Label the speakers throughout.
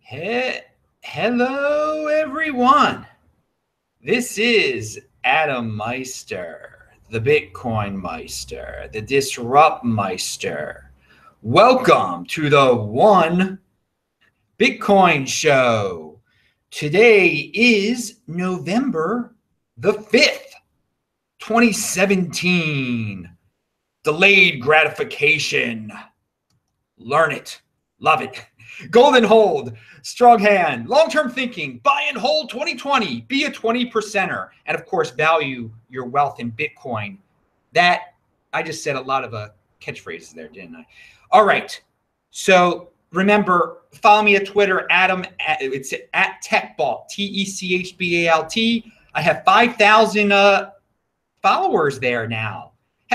Speaker 1: Hello, everyone. This is Adam Meister, the Bitcoin Meister, the Disrupt Meister. Welcome to the One Bitcoin Show. Today is November the 5th, 2017. Delayed gratification. Learn it. Love it. Golden hold, strong hand, long-term thinking, buy and hold 2020, be a 20%er, and of course, value your wealth in Bitcoin. That, I just said a lot of catchphrases there, didn't I? All right. So remember, follow me at Twitter, Adam, it's at TechBalt, TechBalt. I have 5,000 followers there now.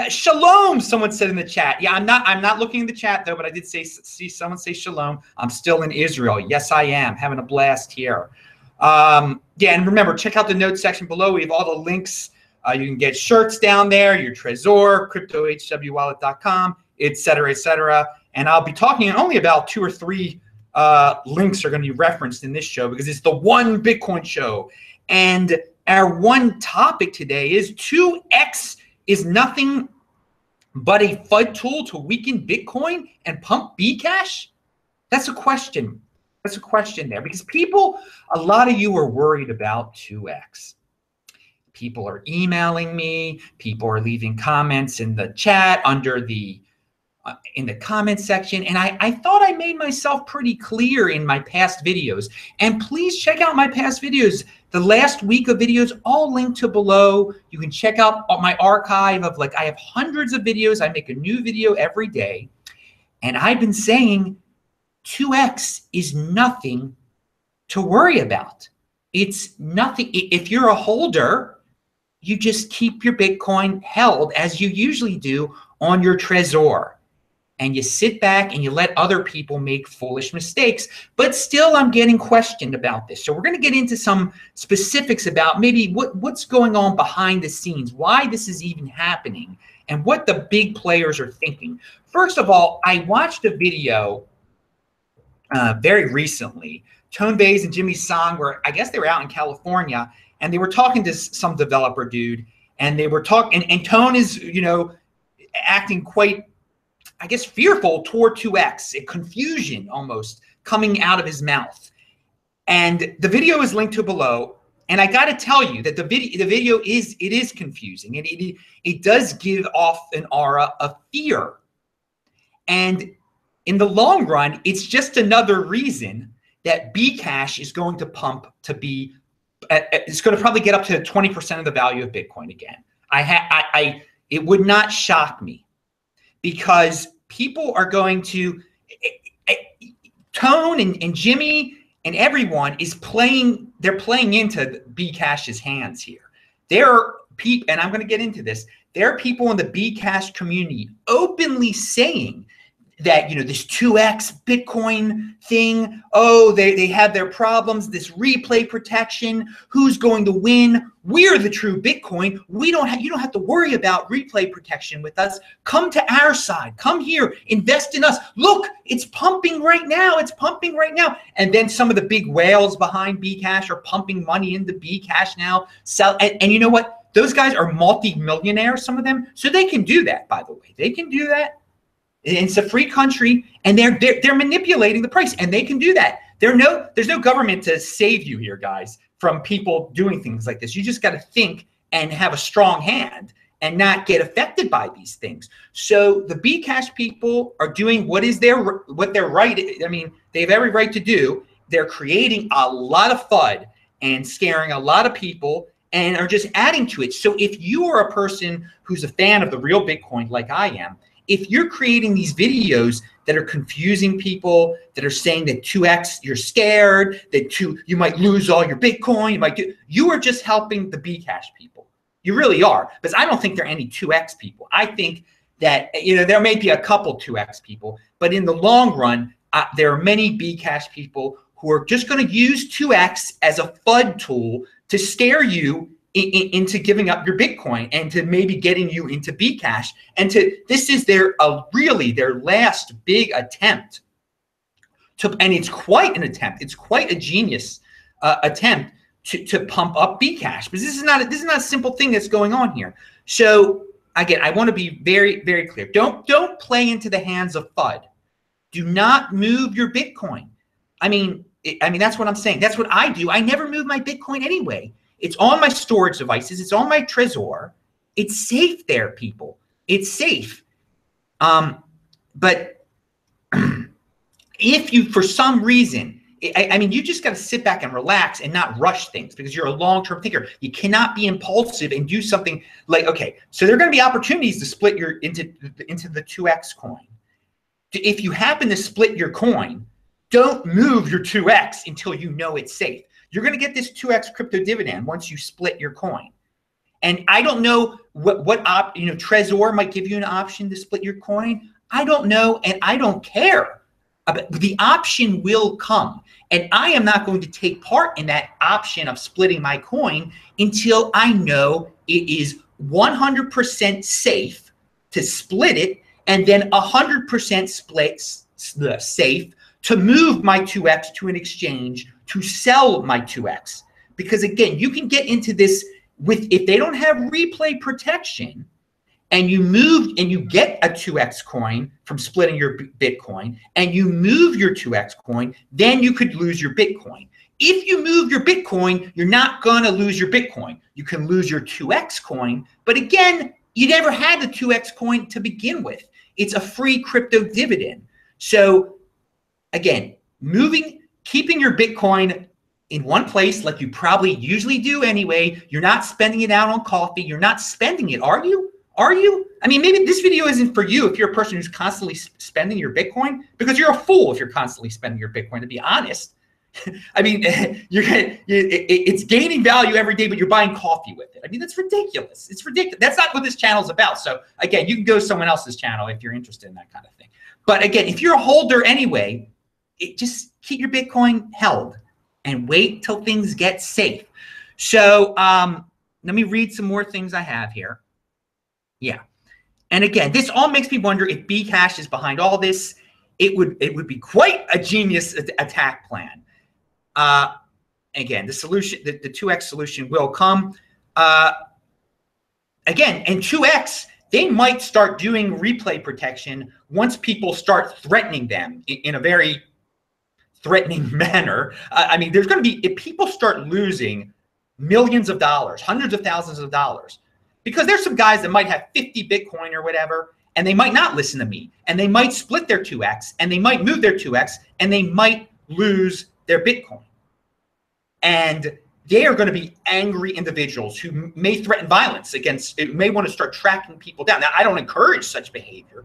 Speaker 1: Shalom, someone said in the chat. Yeah, I'm not looking in the chat though, but I did see someone say shalom. I'm still in Israel. Yes, I am having a blast here. Yeah, and remember, check out the notes section below. We have all the links. You can get shirts down there, your Trezor, crypto-hwwallet.com, etc., etc. And I'll be talking only about 2 or 3 links are going to be referenced in this show because it's the One Bitcoin Show. And our one topic today is 2x is nothing but a FUD tool to weaken Bitcoin and pump Bcash? That's a question. That's a question there because a lot of you are worried about 2x. People are emailing me. People are leaving comments in the chat in the comment section. And I thought I made myself pretty clear in my past videos. And please check out my past videos. The last week of videos, all linked to below. You can check out my archive of I have hundreds of videos. I make a new video every day. And I've been saying 2x is nothing to worry about. It's nothing. If you're a holder, you just keep your Bitcoin held as you usually do on your Trezor. And you sit back and you let other people make foolish mistakes. But still, I'm getting questioned about this. So we're going to get into some specifics about maybe what's going on behind the scenes, why this is even happening, and what the big players are thinking. First of all, I watched a video very recently. Tone Bays and Jimmy Song I guess they were out in California, and they were talking to some developer dude, and they were talking, and Tone is, acting quite, I guess, fearful toward 2x, a confusion almost coming out of his mouth. And the video is linked to below. And I got to tell you that the video is confusing. And it does give off an aura of fear. And in the long run, it's just another reason that Bcash is going to pump to be, it's going to probably get up to 20% of the value of Bitcoin again. It would not shock me. Because people are going to, Tone and Jimmy and everyone is they're playing into Bcash's hands here. There are people, and I'm going to get into this, there are people in the Bcash community openly saying that, this 2x Bitcoin thing, they have their problems, this replay protection, who's going to win? We're the true Bitcoin. You don't have to worry about replay protection with us. Come to our side. Come here. Invest in us. Look, it's pumping right now. It's pumping right now. And then some of the big whales behind Bcash are pumping money into Bcash now. And you know what? Those guys are multi-millionaires, some of them. So they can do that, by the way. They can do that. It's a free country, and they're manipulating the price, and they can do that. There's no government to save you here, guys, from people doing things like this. You just got to think and have a strong hand and not get affected by these things. So the Bcash people are doing what they're right. I mean, they have every right to do. They're creating a lot of FUD and scaring a lot of people and are just adding to it. So if you are a person who's a fan of the real Bitcoin like I am, if you're creating these videos that are confusing people, that are saying that 2x, you're scared, that you might lose all your Bitcoin, you are just helping the Bcash people. You really are, because I don't think there are any 2x people. I think that, there may be a couple 2x people, but in the long run, there are many Bcash people who are just going to use 2x as a FUD tool to scare you into giving up your Bitcoin and to maybe getting you into Bcash. And this is really their last big attempt and it's quite an attempt. It's quite a genius attempt to pump up Bcash, because this is not a simple thing that's going on here. So again, I want to be very, very clear. Don't play into the hands of FUD. Do not move your Bitcoin. I mean, that's what I'm saying. That's what I do. I never move my Bitcoin anyway. It's on my storage devices. It's on my Trezor. It's safe there, people. It's safe. But if you, for some reason, I mean, you just got to sit back and relax and not rush things, because you're a long-term thinker. You cannot be impulsive and do something like, okay, so there are going to be opportunities to split your into the 2x coin. If you happen to split your coin, don't move your 2x until you know it's safe. You're going to get this 2x crypto dividend once you split your coin. And I don't know Trezor might give you an option to split your coin. I don't know, and I don't care. But the option will come. And I am not going to take part in that option of splitting my coin until I know it is 100% safe to split it, and then 100% safe to move my 2x to an exchange to sell my 2x. Because again, you can get into this if they don't have replay protection, and you move and you get a 2x coin from splitting your Bitcoin, and you move your 2x coin, then you could lose your Bitcoin. If you move your Bitcoin, you're not going to lose your Bitcoin. You can lose your 2x coin, but again, you never had the 2x coin to begin with. It's a free crypto dividend. So again, keeping your Bitcoin in one place like you probably usually do anyway. You're not spending it out on coffee. You're not spending it, are you? Are you? I mean, maybe this video isn't for you if you're a person who's constantly spending your Bitcoin, because you're a fool if you're constantly spending your Bitcoin, to be honest. I mean, it's gaining value every day, but you're buying coffee with it. I mean, that's ridiculous. It's ridiculous. That's not what this channel is about. So again, you can go to someone else's channel if you're interested in that kind of thing. But again, if you're a holder anyway, just keep your Bitcoin held and wait till things get safe. So let me read some more things I have here. Yeah. And again, this all makes me wonder if Bcash is behind all this. It would be quite a genius attack plan. Again, the solution, the 2x solution will come. Again, and 2x, they might start doing replay protection once people start threatening them in a very threatening manner. I mean, there's going to be, if people start losing millions of dollars, hundreds of thousands of dollars, because there's some guys that might have 50 Bitcoin or whatever, and they might not listen to me, and they might split their 2x, and they might move their 2x, and they might lose their Bitcoin. And they are going to be angry individuals who may threaten violence against, it may want to start tracking people down. Now, I don't encourage such behavior.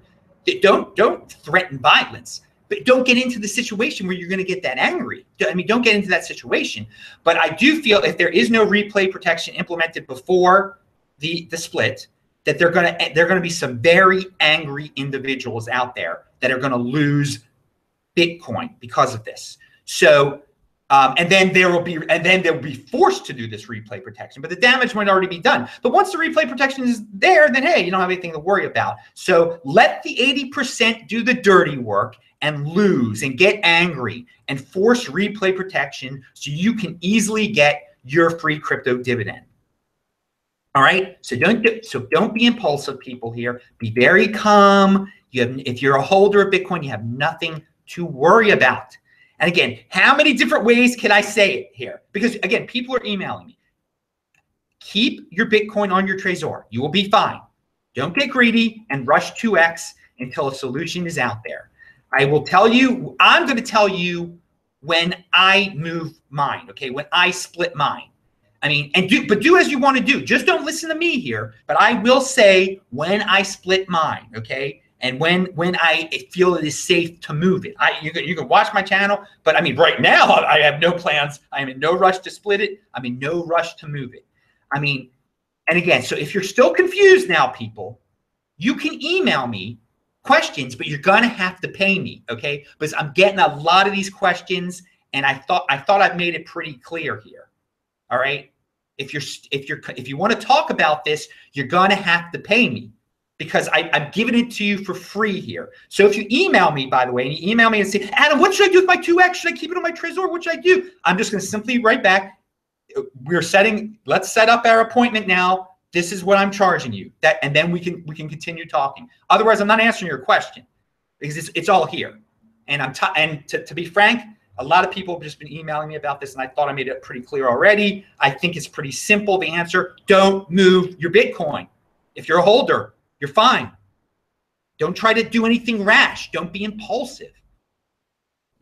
Speaker 1: Don't threaten violence, but don't get into the situation where you're going to get that angry. I mean, don't get into that situation. But I do feel if there is no replay protection implemented before the split, that they're going to be some very angry individuals out there that are going to lose Bitcoin because of this. So, and then they'll be forced to do this replay protection, but the damage might already be done. But once the replay protection is there, then hey, you don't have anything to worry about. So let the 80% do the dirty work and lose and get angry and force replay protection so you can easily get your free crypto dividend. All right, so don't be impulsive, people here. Be very calm. If you're a holder of Bitcoin, you have nothing to worry about. And again, how many different ways can I say it here? Because again, people are emailing me. Keep your Bitcoin on your Trezor. You will be fine. Don't get greedy and rush 2x until a solution is out there. I will tell you, I'm going to tell you when I move mine, okay? When I split mine. I mean, but do as you want to do. Just don't listen to me here. But I will say when I split mine, okay? And when I feel it is safe to move it. You can watch my channel, but I mean, right now I have no plans. I am in no rush to split it. I'm in no rush to move it. I mean, and again, so if you're still confused now, people, you can email me questions, but you're gonna have to pay me, okay? Because I'm getting a lot of these questions, and I thought I've made it pretty clear here. All right. If you want to talk about this, you're going to have to pay me. because I'm giving it to you for free here. So if you email me, by the way, and you email me and say, Adam, what should I do with my 2X? Should I keep it on my Trezor? What should I do? I'm just going to simply write back, let's set up our appointment now. This is what I'm charging you. And then we can continue talking. Otherwise, I'm not answering your question because it's all here. And to be frank, a lot of people have just been emailing me about this, and I thought I made it pretty clear already. I think it's pretty simple. The answer: don't move your Bitcoin. If you're a holder, you're fine. Don't try to do anything rash. Don't be impulsive.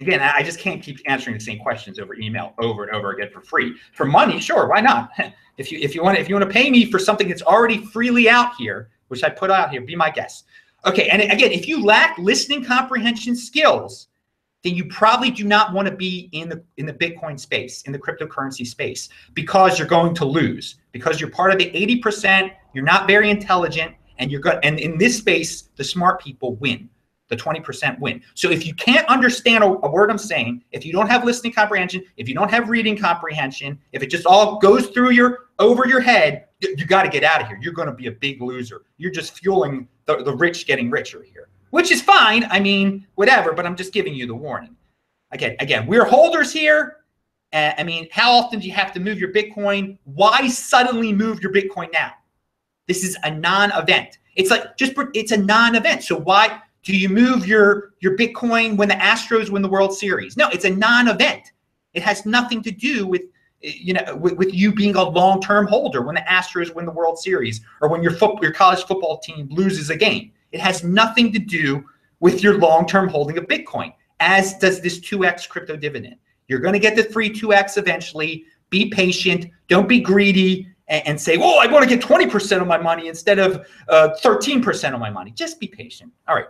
Speaker 1: Again, I just can't keep answering the same questions over email over and over again for free. For money, sure, why not? If you want to pay me for something that's already freely out here, which I put out here, be my guest. Okay, and again, if you lack listening comprehension skills, then you probably do not want to be in the Bitcoin space, in the cryptocurrency space, because you're going to lose, because you're part of the 80%. You're not very intelligent, and and in this space, the smart people win. The 20% win. So if you can't understand a word I'm saying, if you don't have listening comprehension, if you don't have reading comprehension, if it just all goes through over your head, you got to get out of here. You're going to be a big loser. You're just fueling the rich getting richer here, which is fine. I mean, whatever, but I'm just giving you the warning. Again, we're holders here. I mean, how often do you have to move your Bitcoin? Why suddenly move your Bitcoin now? This is a non-event. It's a non-event. So why do you move your Bitcoin when the Astros win the World Series? No, it's a non-event. It has nothing to do with you being a long-term holder when the Astros win the World Series or when your college football team loses a game. It has nothing to do with your long-term holding of Bitcoin, as does this 2X crypto dividend. You're going to get the free 2X eventually. Be patient. Don't be greedy and say, "Whoa, I want to get 20% of my money instead of 13% of my money." Just be patient. All right.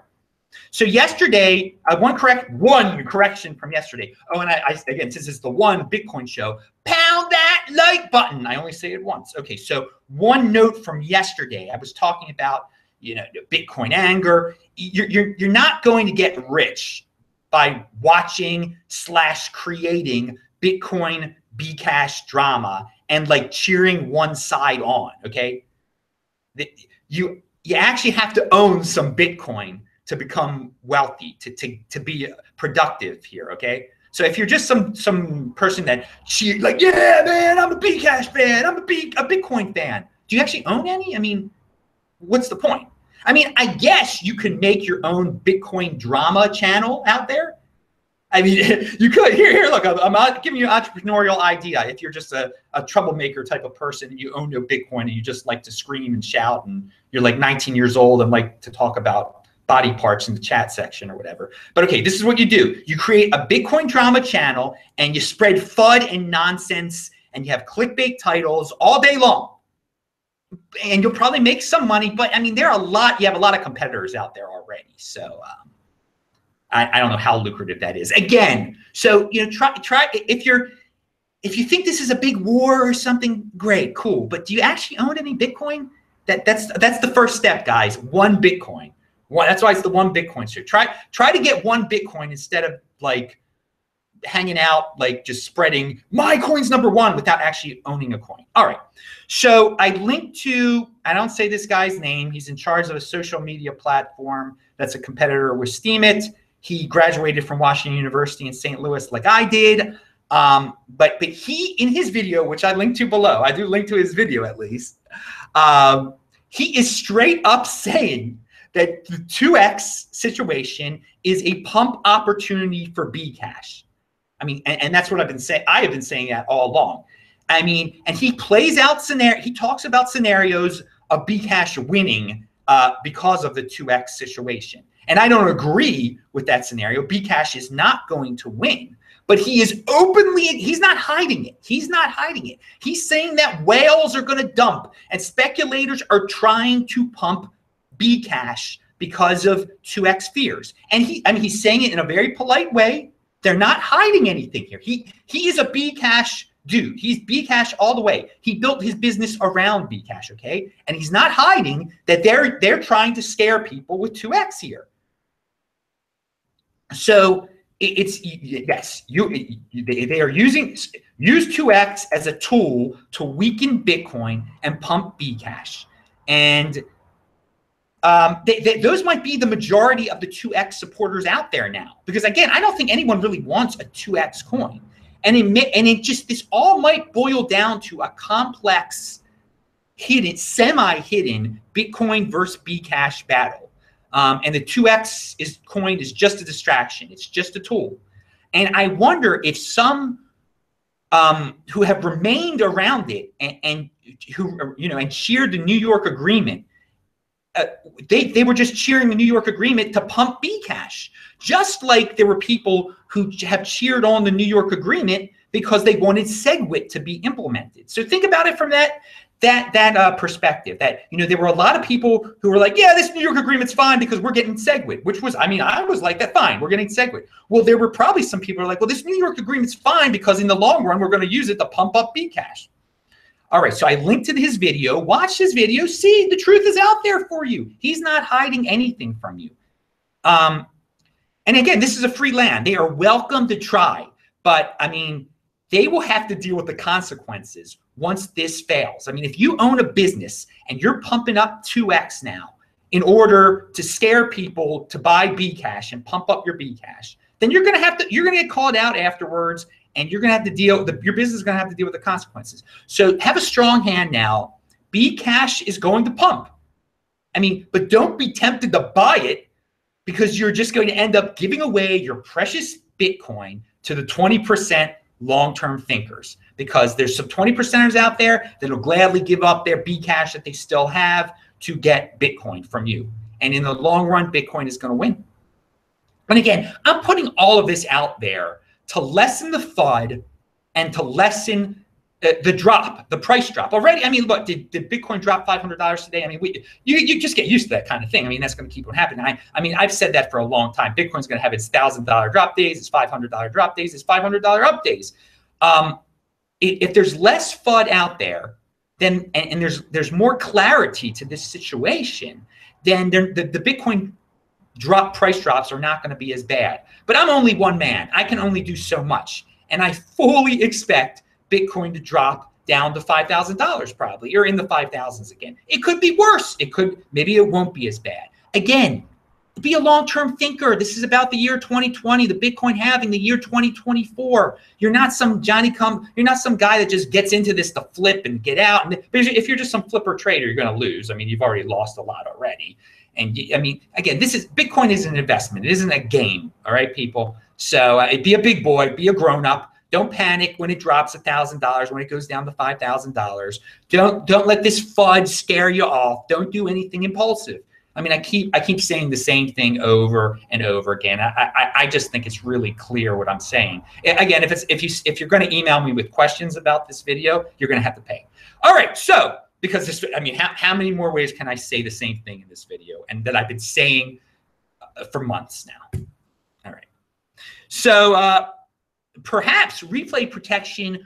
Speaker 1: So yesterday, one correction from yesterday. Oh, and I again, since it's the one Bitcoin show, pound that like button. I only say it once. Okay, so one note from yesterday. I was talking about Bitcoin anger. You're not going to get rich by watching / creating Bitcoin Bcash drama and like cheering one side on. Okay, you actually have to own some Bitcoin to become wealthy, to be productive here, okay? So if you're just some person that like, yeah, man, I'm a Bcash fan, I'm a Bitcoin fan. Do you actually own any? I mean, what's the point? I mean, I guess you can make your own Bitcoin drama channel out there. I mean, you could. Here, look, I'm not giving you an entrepreneurial idea. If you're just a troublemaker type of person and you own no Bitcoin and you just like to scream and shout and you're like 19 years old and like to talk about body parts in the chat section or whatever. But okay, this is what you do. You create a Bitcoin drama channel and you spread FUD and nonsense and you have clickbait titles all day long. And you'll probably make some money, but I mean, you have a lot of competitors out there already. So I don't know how lucrative that is. Again, so try if you think this is a big war or something, great, cool. But do you actually own any Bitcoin? That's the first step, guys. One Bitcoin. That's why it's the one Bitcoin. So try to get one Bitcoin instead of like hanging out, like just spreading my coin's #1 without actually owning a coin. All right. So I linked to, I don't say this guy's name. He's in charge of a social media platform that's a competitor with Steemit. He graduated from Washington University in St. Louis like I did. But he, in his video, which I linked to below, I do link to his video at least, he is straight up saying that the 2X situation is a pump opportunity for Bcash. I mean, and that's what I've been saying. I have been saying that all along. I mean, and he plays out he talks about scenarios of Bcash winning because of the 2X situation. And I don't agree with that scenario. Bcash is not going to win, but he is he's not hiding it. He's not hiding it. He's saying that whales are going to dump and speculators are trying to pump Bcash because of 2X fears. And he's saying it in a very polite way. They're not hiding anything here. He is a Bcash dude. He's Bcash all the way. He built his business around Bcash, okay? And he's not hiding that they're trying to scare people with 2X here. So they are use 2X as a tool to weaken Bitcoin and pump Bcash. And those might be the majority of the 2x supporters out there now. Because again, I don't think anyone really wants a 2x coin. And this all might boil down to a complex, hidden, semi-hidden Bitcoin versus Bcash battle. And the 2x coin is just a distraction. It's just a tool. And I wonder if some who have remained around it and who, and cheered the New York agreement, they were just cheering the New York agreement to pump Bcash, just like there were people who have cheered on the New York agreement because they wanted SegWit to be implemented. So think about it from that perspective, that, there were a lot of people who were like, yeah, this New York agreement's fine because we're getting SegWit, which was, I was like that, fine, we're getting SegWit. Well, there were probably some people who are like, well, this New York agreement's fine because in the long run, we're going to use it to pump up Bcash. All right, so I linked to his video. Watch his video. See, the truth is out there for you. He's not hiding anything from you. And again, this is a free land. They are welcome to try. But, they will have to deal with the consequences once this fails. If you own a business and you're pumping up 2x now in order to scare people to buy Bcash and pump up your Bcash, then you're going to get called out afterwards. And you're going to have to your business is going to have to deal with the consequences. So have a strong hand now. Bcash is going to pump. But don't be tempted to buy it because you're just going to end up giving away your precious Bitcoin to the 20% long-term thinkers, because there's some 20%ers out there that'll gladly give up their Bcash that they still have to get Bitcoin from you. And in the long run, Bitcoin is going to win. And again, I'm putting all of this out there to lessen the FUD and to lessen the price drop. Already, look, did Bitcoin drop $500 today? You just get used to that kind of thing. That's going to keep on happening. I've said that for a long time. Bitcoin's going to have its $1,000 drop days, its $500 drop days, its $500 up days. If there's less FUD out there, then and there's more clarity to this situation, then the Bitcoin price drops are not going to be as bad. But I'm only one man. I can only do so much. And I fully expect Bitcoin to drop down to $5,000 probably, or in the 5,000s again. It could be worse. Maybe it won't be as bad. Again, be a long-term thinker. This is about the year 2020, the Bitcoin halving, the year 2024. You're not some you're not some guy that just gets into this to flip and get out. And if you're just some flipper trader, you're going to lose. You've already lost a lot already. And again, Bitcoin is an investment. It isn't a game. All right, people. So be a big boy, be a grown up. Don't panic when it drops $1,000, when it goes down to $5,000. Don't let this FUD scare you off. Don't do anything impulsive. I keep saying the same thing over and over again. I just think it's really clear what I'm saying. Again, if you're going to email me with questions about this video, you're going to have to pay. All right, so. Because this, how many more ways can I say the same thing in this video and that I've been saying for months now? All right. So perhaps replay protection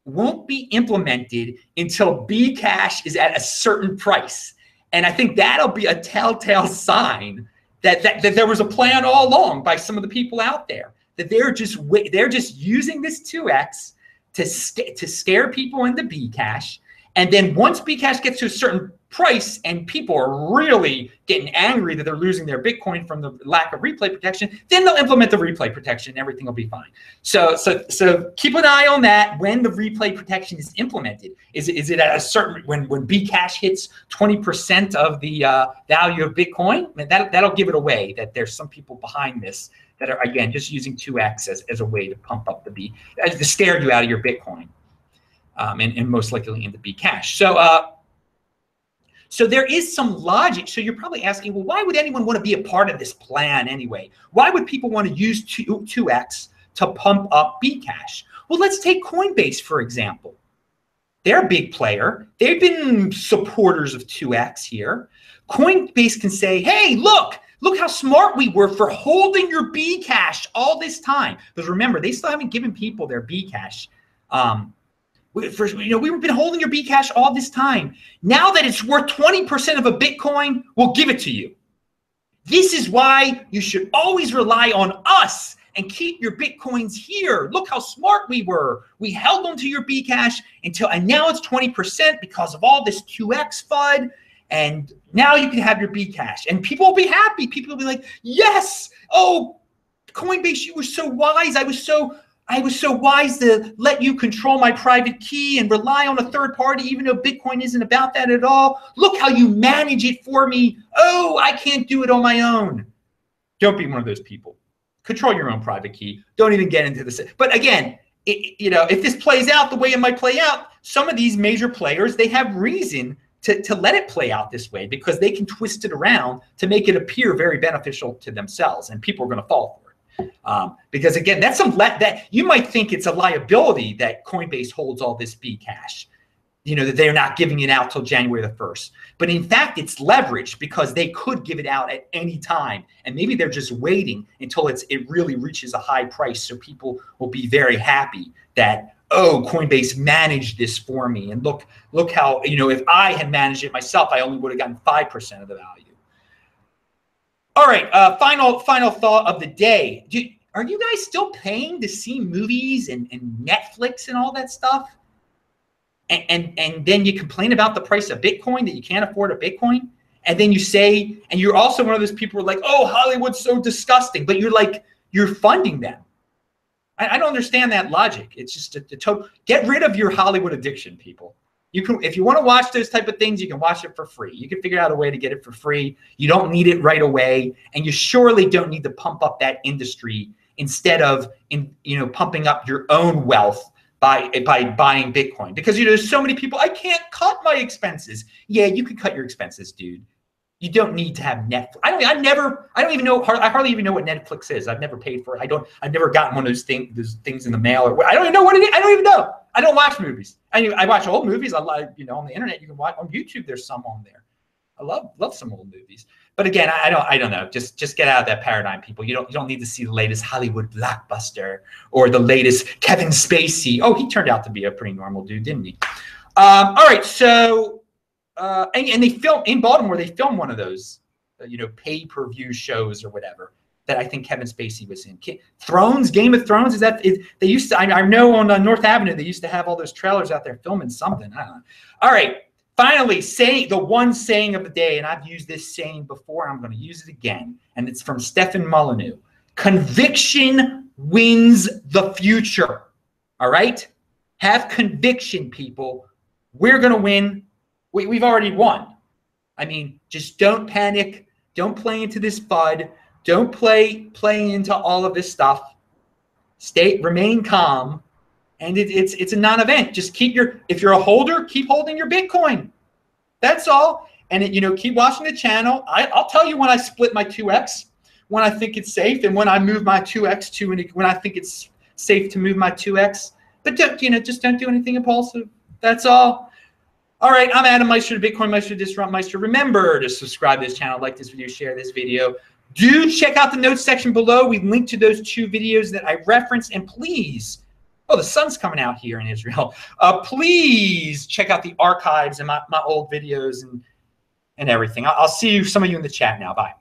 Speaker 1: won't be implemented until Bcash is at a certain price. And I think that'll be a telltale sign that there was a plan all along by some of the people out there, that they're just using this 2x to scare people into Bcash. And then once Bcash gets to a certain price and people are really getting angry that they're losing their Bitcoin from the lack of replay protection, then they'll implement the replay protection and everything will be fine. So keep an eye on that when the replay protection is implemented. Is it at a certain, when Bcash hits 20% of the value of Bitcoin? That'll give it away that there's some people behind this that are, again, just using 2x as a way to pump up to scare you out of your Bitcoin. And most likely into Bcash. So there is some logic. So you're probably asking, well, why would anyone want to be a part of this plan anyway? Why would people want to use 2x to pump up Bcash? Well, let's take Coinbase, for example. They're a big player. They've been supporters of 2x here. Coinbase can say, hey, look how smart we were for holding your Bcash all this time. Because remember, they still haven't given people their Bcash. We've been holding your Bcash all this time. Now that it's worth 20% of a Bitcoin, we'll give it to you. This is why you should always rely on us and keep your Bitcoins here. Look how smart we were. We held on to your Bcash and now it's 20% because of all this 2x FUD. And now you can have your Bcash, and people will be happy. People will be like, yes, oh, Coinbase, you were so wise. I was so wise to let you control my private key and rely on a third party, even though Bitcoin isn't about that at all. Look how you manage it for me. Oh, I can't do it on my own. Don't be one of those people. Control your own private key. Don't even get into this. But again, if this plays out the way it might play out, some of these major players, they have reason to let it play out this way because they can twist it around to make it appear very beneficial to themselves, and people are going to fall for it. Because again, that's that you might think it's a liability that Coinbase holds all this Bcash, that they're not giving it out till January the 1st. But in fact, it's leverage because they could give it out at any time. And maybe they're just waiting until it really reaches a high price. So people will be very happy that, oh, Coinbase managed this for me. And look how, if I had managed it myself, I only would have gotten 5% of the value. All right, final thought of the day. Are you guys still paying to see movies and Netflix and all that stuff? And then you complain about the price of Bitcoin, that you can't afford a Bitcoin? And then you say, and you're also one of those people who are like, oh, Hollywood's so disgusting, but you're funding them. I don't understand that logic. It's just a total, get rid of your Hollywood addiction, people. You can, if you want to watch those type of things, you can watch it for free. You can figure out a way to get it for free. You don't need it right away, and you surely don't need to pump up that industry instead of pumping up your own wealth by buying Bitcoin. Because there's so many people, I can't cut my expenses. Yeah, you can cut your expenses, dude. You don't need to have Netflix. I hardly even know what Netflix is. I've never paid for it. I've never gotten one of those things in the mail, or I don't even know what it is. I don't even know. I don't watch movies. I watch old movies. I like, on the internet, you can watch on YouTube. There's some on there. I love some old movies. But again, I don't know. Just get out of that paradigm, people. You don't need to see the latest Hollywood blockbuster or the latest Kevin Spacey. Oh, he turned out to be a pretty normal dude, didn't he? All right, so and they film in Baltimore. They filmed one of those, pay-per-view shows or whatever that I think Kevin Spacey was in. Game of Thrones. They used to. I know on North Avenue they used to have all those trailers out there filming something. I don't know. All right. Finally, the one saying of the day, and I've used this saying before, I'm going to use it again, and it's from Stefan Molyneux. Conviction wins the future. All right? Have conviction, people. We're going to win. We've already won. I mean, just don't panic. Don't play into this FUD. Don't play into all of this stuff. Remain calm. And it's a non-event. Just if you're a holder, keep holding your Bitcoin. That's all. And keep watching the channel. I'll tell you when I split my 2x, when I think it's safe, and when I move my 2x when I think it's safe to move my 2x. But just don't do anything impulsive. That's all. All right, I'm Adam Meister, Bitcoin Meister, Disrupt Meister. Remember to subscribe to this channel, like this video, share this video. Do check out the notes section below. We linked to those 2 videos that I referenced, and please. Oh, the sun's coming out here in Israel. Please check out the archives and my old videos and everything. I'll see some of you in the chat now. Bye.